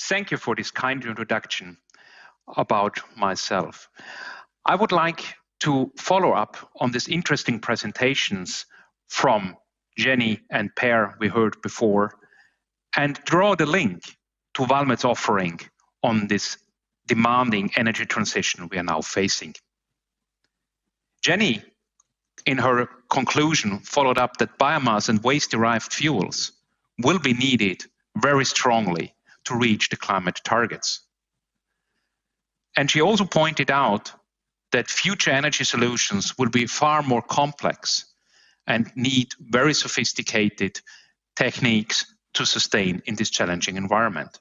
Thank you for this kind introduction about myself. I would like to follow up on these interesting presentations from Jenny and Per we heard before and draw the link to Valmet's offering on this demanding energy transition we are now facing. Jenny, in her conclusion, followed up that biomass and waste-derived fuels will be needed very strongly to reach the climate targets. And she also pointed out that future energy solutions will be far more complex and need very sophisticated techniques to sustain in this challenging environment.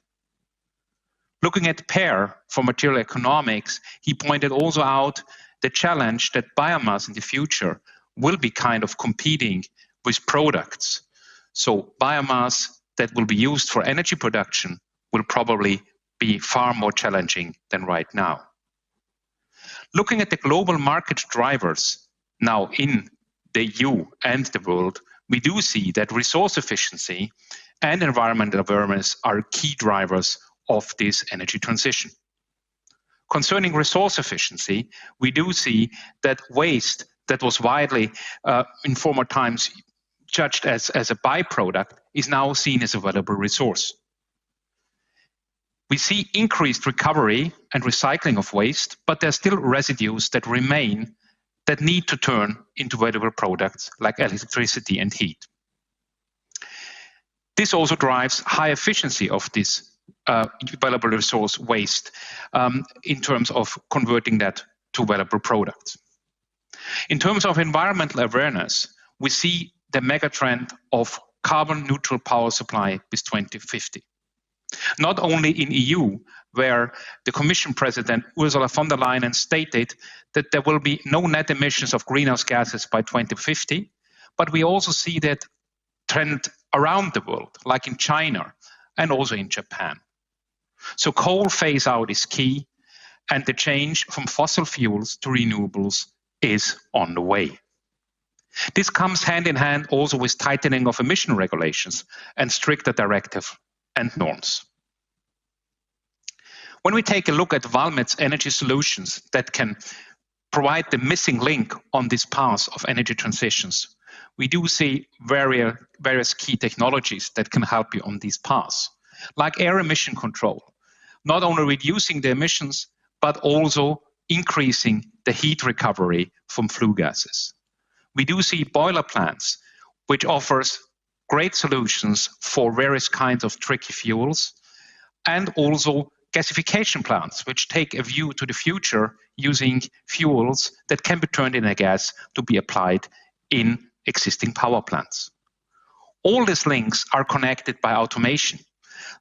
Looking at Per for material economics, he pointed also out the challenge that biomass in the future will be kind of competing with products. So biomass that will be used for energy production will probably be far more challenging than right now. Looking at the global market drivers now in the EU and the world, we do see that resource efficiency and environmental awareness are key drivers of this energy transition. Concerning resource efficiency, we do see that waste that was widely in former times judged as a byproduct is now seen as a valuable resource. We see increased recovery and recycling of waste, but there are still residues that remain that need to turn into valuable products like electricity and heat. This also drives high efficiency of this valuable resource waste in terms of converting that to valuable products. In terms of environmental awareness, we see the megatrend of carbon neutral power supply bis 2050. Not only in EU, where the Commission President Ursula von der Leyen stated that there will be no net emissions of greenhouse gases by 2050, but we also see that trend around the world, like in China and also in Japan. So coal phase out is key, and the change from fossil fuels to renewables is on the way. This comes hand in hand also with tightening of emission regulations and stricter directive and norms. When we take a look at Valmet's energy solutions that can provide the missing link on this path of energy transitions, we do see various key technologies that can help you on these paths, like air emission control, not only reducing the emissions, but also increasing the heat recovery from flue gases. We do see boiler plants, which offers great solutions for various kinds of tricky fuels, and also gasification plants, which take a view to the future using fuels that can be turned into gas to be applied in existing power plants. All these links are connected by automation.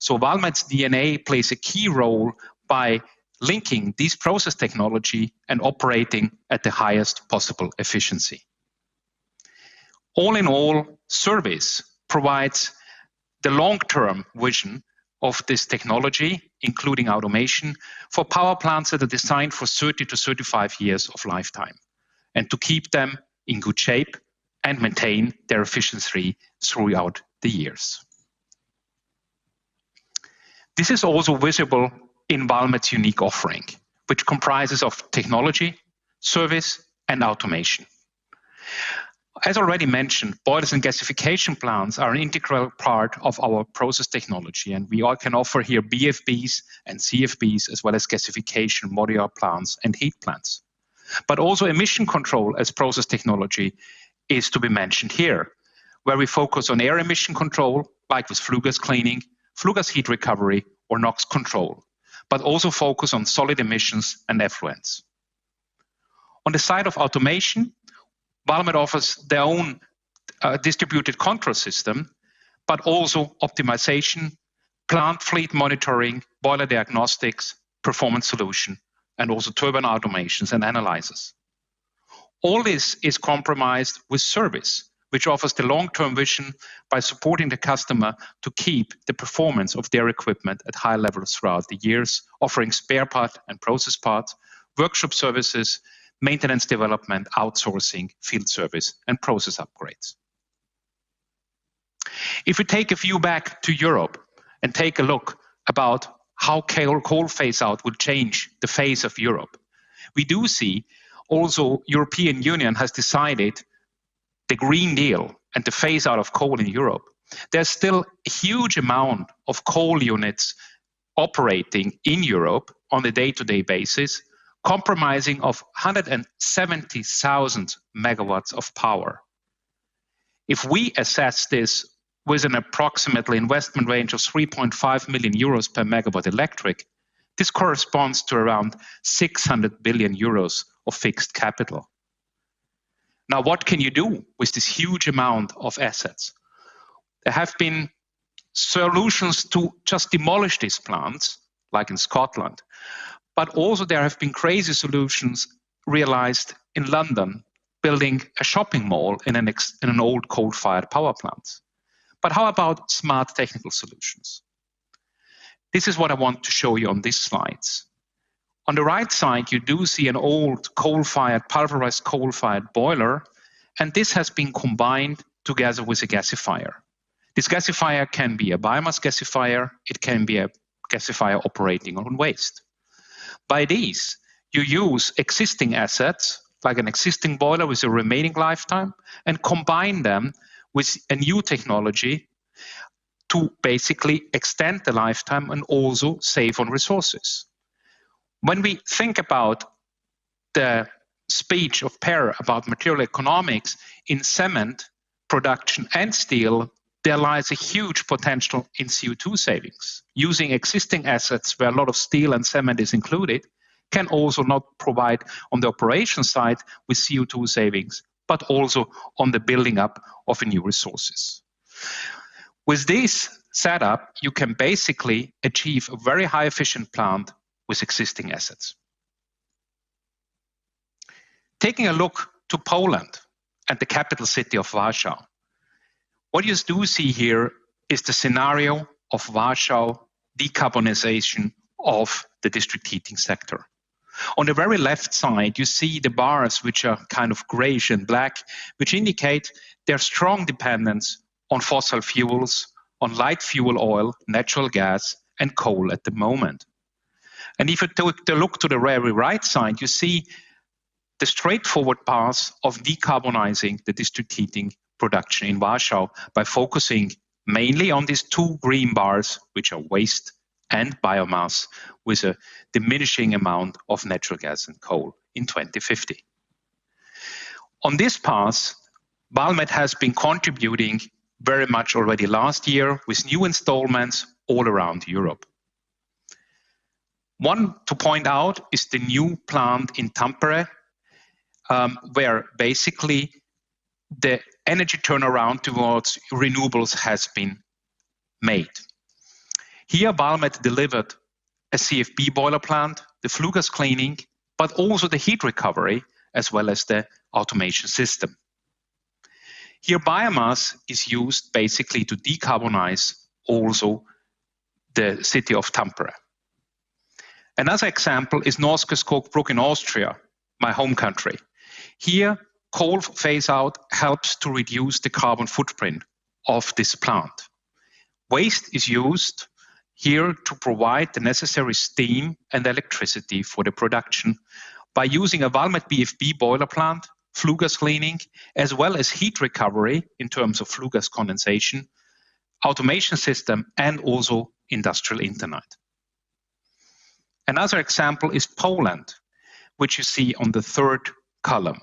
So Valmet's DNA plays a key role by linking this process technology and operating at the highest possible efficiency. All in all, service provides the long-term vision of this technology, including automation, for power plants that are designed for 30 to 35 years of lifetime, and to keep them in good shape and maintain their efficiency throughout the years. This is also visible in Valmet's unique offering, which comprises of technology, service, and automation. As already mentioned, boilers and gasification plants are an integral part of our process technology, and we all can offer here BFBs and CFBs, as well as gasification, modular plants, and heat plants. But also emission control as process technology is to be mentioned here, where we focus on air emission control, like with flue gas cleaning, flue gas heat recovery, or NOx control, but also focus on solid emissions and effluents. On the side of automation, Valmet offers their own distributed control system, but also optimization, plant fleet monitoring, boiler diagnostics, performance solution, and also turbine automations and analyzers. All this is compromised with service, which offers the long-term vision by supporting the customer to keep the performance of their equipment at high levels throughout the years, offering spare part and process parts, workshop services, maintenance development, outsourcing, field service, and process upgrades. If we take a view back to Europe and take a look about how coal phase out will change the face of Europe. We do see also European Union has decided the Green Deal and the phase out of coal in Europe. There's still a huge amount of coal units operating in Europe on a day-to-day basis, compromising of 170,000 megawatts of power. If we assess this with an approximately investment range of 3.5 million euros per megawatt electric, this corresponds to around 600 billion euros of fixed capital. Now, what can you do with this huge amount of assets? There have been solutions to just demolish these plants, like in Scotland, but also there have been crazy solutions realized in London, building a shopping mall in an old coal-fired power plant. But how about smart technical solutions? This is what I want to show you on these slides. On the right side, you do see an old coal-fired, pulverized coal-fired boiler, and this has been combined together with a gasifier. This gasifier can be a biomass gasifier, it can be a gasifier operating on waste. By these, you use existing assets, like an existing boiler with a remaining lifetime, and combine them with a new technology to basically extend the lifetime and also save on resources. When we think about the speech of Per about material economics in cement production and steel, there lies a huge potential in CO2 savings. Using existing assets where a lot of steel and cement is included can also not provide on the operation side with CO2 savings, but also on the building up of new resources. With this setup, you can basically achieve a very high efficient plant with existing assets. Taking a look to Poland and the capital city of Warsaw, what you do see here is the scenario of Warsaw decarbonization of the district heating sector. On the very left side, you see the bars, which are kind of grayish and black, which indicate their strong dependence on fossil fuels, on light fuel oil, natural gas, and coal at the moment. And if you take a look to the very right side, you see the straightforward path of decarbonizing the district heating production in Warsaw by focusing mainly on these two green bars, which are waste and biomass, with a diminishing amount of natural gas and coal in 2050. On this path, Valmet has been contributing very much already last year with new installments all around Europe. One to point out is the new plant in Tampere, where basically the energy turnaround towards renewables has been made. Here, Valmet delivered a CFB boiler plant, the flue gas cleaning, but also the heat recovery, as well as the automation system. Here, biomass is used basically to decarbonize also the city of Tampere. Another example is Norske Skog Bruck in Austria, my home country. Here, coal phase out helps to reduce the carbon footprint of this plant. Waste is used here to provide the necessary steam and electricity for the production by using a Valmet BFB boiler plant, flue gas cleaning, as well as heat recovery in terms of flue gas condensation, automation system, and also industrial internet. Another example is Poland, which you see on the third column.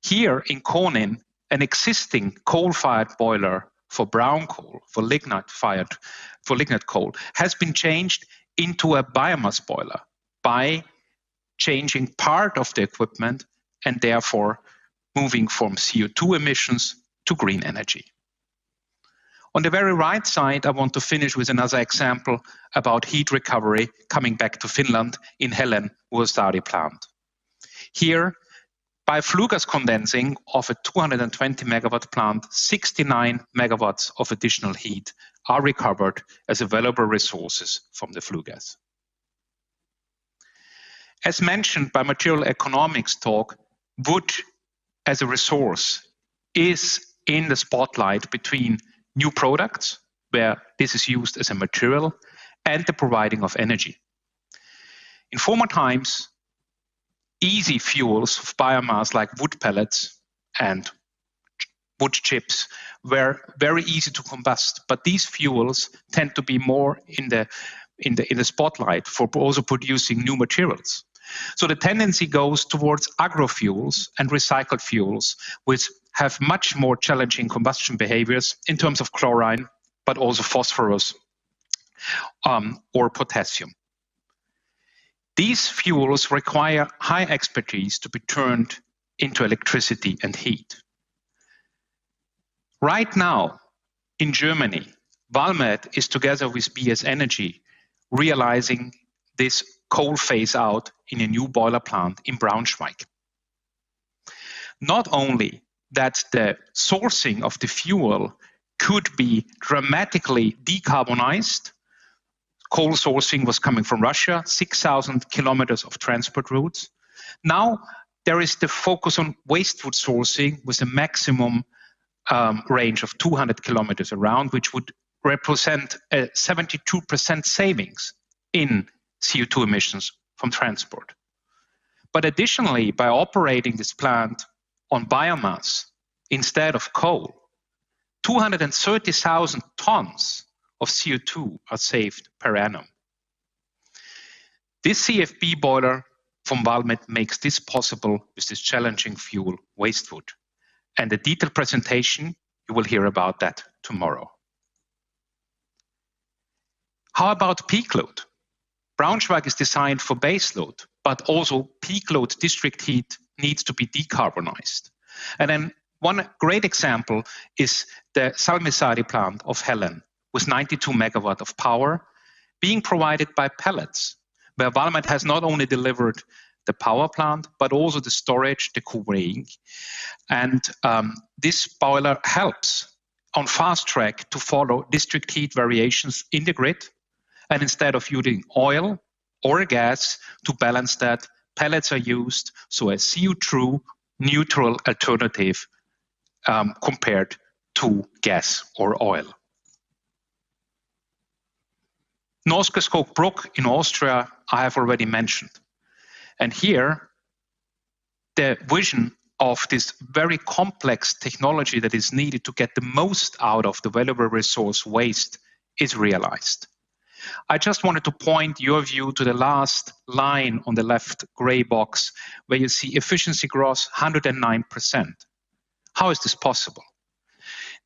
Here in Konin, an existing coal-fired boiler for brown coal, for lignite coal, has been changed into a biomass boiler by changing part of the equipment and therefore moving from CO2 emissions to green energy. On the very right side, I want to finish with another example about heat recovery coming back to Finland in Helen Oy plant. Here, by flue gas condensing of a 220 megawatt plant, 69 megawatts of additional heat are recovered as available resources from the flue gas. As mentioned by material economics talk, wood as a resource is in the spotlight between new products, where this is used as a material, and the providing of energy. In former times, easy fuels of biomass like wood pellets and wood chips were very easy to combust, but these fuels tend to be more in the spotlight for also producing new materials. So the tendency goes towards agrofuels and recycled fuels, which have much more challenging combustion behaviors in terms of chlorine, but also phosphorus or potassium. These fuels require high expertise to be turned into electricity and heat. Right now, in Germany, Valmet is together with BS Energy realizing this coal phase out in a new boiler plant in Braunschweig. Not only that the sourcing of the fuel could be dramatically decarbonized. Coal sourcing was coming from Russia, 6,000 kilometers of transport routes. Now there is the focus on waste wood sourcing with a maximum range of 200 kilometers around, which would represent a 72% savings in CO2 emissions from transport. But additionally, by operating this plant on biomass instead of coal, 230,000 tons of CO2 are saved per annum. This CFB boiler from Valmet makes this possible with this challenging fuel, waste wood. And the detailed presentation, you will hear about that tomorrow. How about peak load? Braunschweig is designed for base load, but also peak load district heat needs to be decarbonized. And then one great example is the Salmisaari plant of Helen with 92 megawatt of power being provided by pellets, where Valmet has not only delivered the power plant, but also the storage, the conveying. And this boiler helps on fast track to follow district heat variations in the grid. And instead of using oil or gas to balance that, pellets are used, so a CO2 neutral alternative compared to gas or oil. Norske Skog Bruck in Austria, I have already mentioned. And here, the vision of this very complex technology that is needed to get the most out of the valuable resource waste is realized. I just wanted to point your view to the last line on the left gray box, where you see efficiency gross 109%. How is this possible?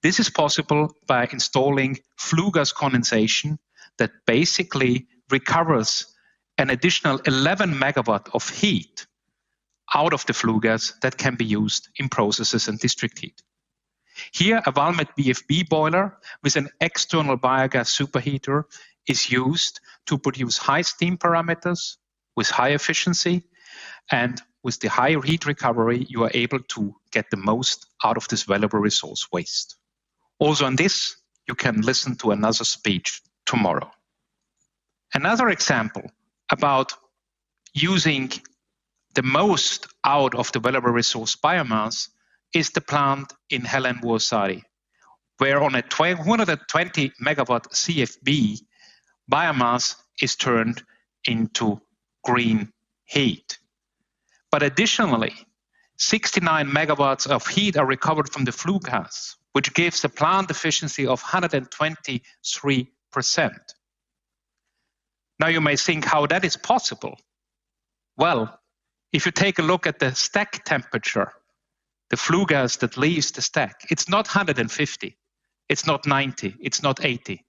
This is possible by installing flue gas condensation that basically recovers an additional 11 megawatt of heat out of the flue gas that can be used in processes and district heat. Here, a Valmet VFB boiler with an external biogas superheater is used to produce high steam parameters with high efficiency, and with the higher heat recovery, you are able to get the most out of this valuable resource waste. Also on this, you can listen to another speech tomorrow. Another example about using the most out of the valuable resource biomass is the plant in Helen Oy, where on a 120 megawatt CFB, biomass is turned into green heat. But additionally, 69 megawatts of heat are recovered from the flue gas, which gives a plant efficiency of 123%. Now you may think how that is possible. Well, if you take a look at the stack temperature, the flue gas that leaves the stack, it's not 150, it's not 90, it's not 80,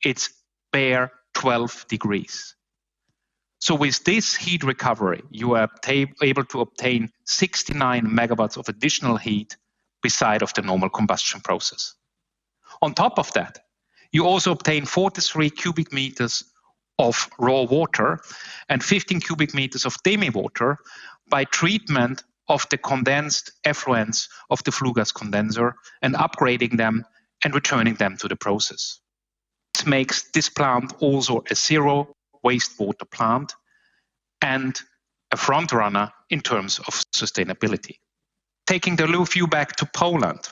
it's bare 12 degrees. So with this heat recovery, you are able to obtain 69 megawatts of additional heat beside of the normal combustion process. On top of that, you also obtain 43 cubic meters of raw water and 15 cubic meters of demi-water by treatment of the condensed effluents of the flue gas condenser and upgrading them and returning them to the process. This makes this plant also a zero wastewater plant and a front runner in terms of sustainability. Taking the view back to Poland,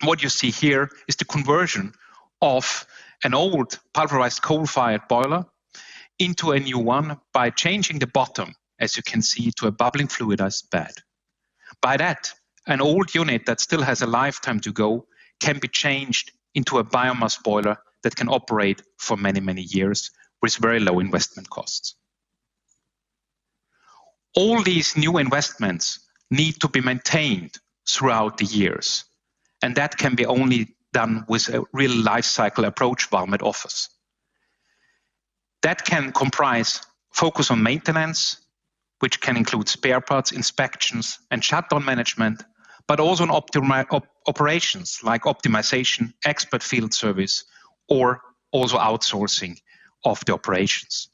what you see here is the conversion of an old pulverized coal-fired boiler into a new one by changing the bottom, as you can see, to a bubbling fluidized bed. By that, an old unit that still has a lifetime to go can be changed into a biomass boiler that can operate for many, many years with very low investment costs. All these new investments need to be maintained throughout the years, and that can be only done with a real life cycle approach Valmet offers. That can comprise focus on maintenance, which can include spare parts, inspections, and shutdown management, but also on operations like optimization, expert field service, or also outsourcing of the operations.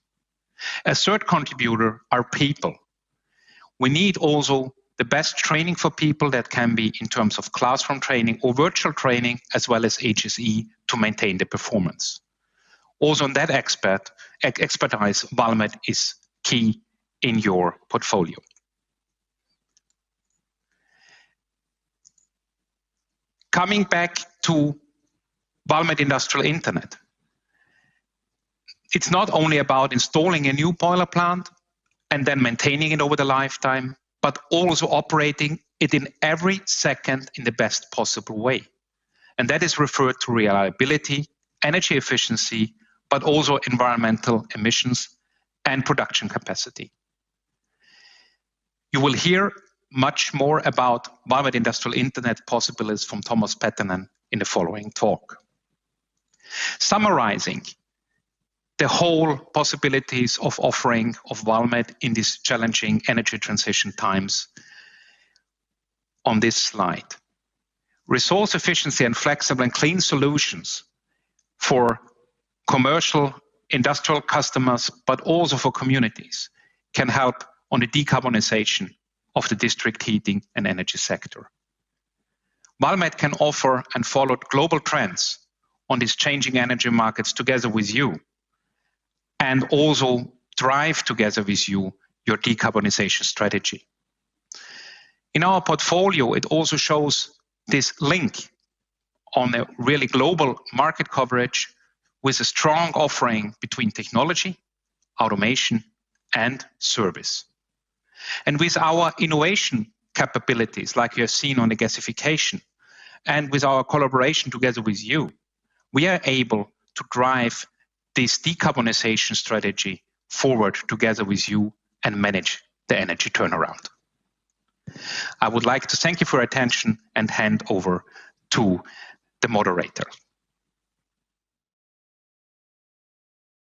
A third contributor are people. We need also the best training for people that can be in terms of classroom training or virtual training, as well as HSE to maintain the performance. Also on that expertise, Valmet is key in your portfolio. Coming back to Valmet Industrial Internet, it's not only about installing a new boiler plant and then maintaining it over the lifetime, but also operating it in every second in the best possible way. And that is referred to reliability, energy efficiency, but also environmental emissions and production capacity. You will hear much more about Valmet Industrial Internet possibilities from Thomas Petternen in the following talk. Summarizing the whole possibilities of offering of Valmet in these challenging energy transition times on this slide. Resource efficiency and flexible and clean solutions for commercial, industrial customers, but also for communities can help on the decarbonization of the district heating and energy sector. Valmet can offer and follow global trends on these changing energy markets together with you, and also drive together with you your decarbonization strategy. In our portfolio, it also shows this link on a really global market coverage with a strong offering between technology, automation, and service. And with our innovation capabilities, like you have seen on the gasification, and with our collaboration together with you, we are able to drive this decarbonization strategy forward together with you and manage the energy turnaround. I would like to thank you for your attention and hand over to the moderator.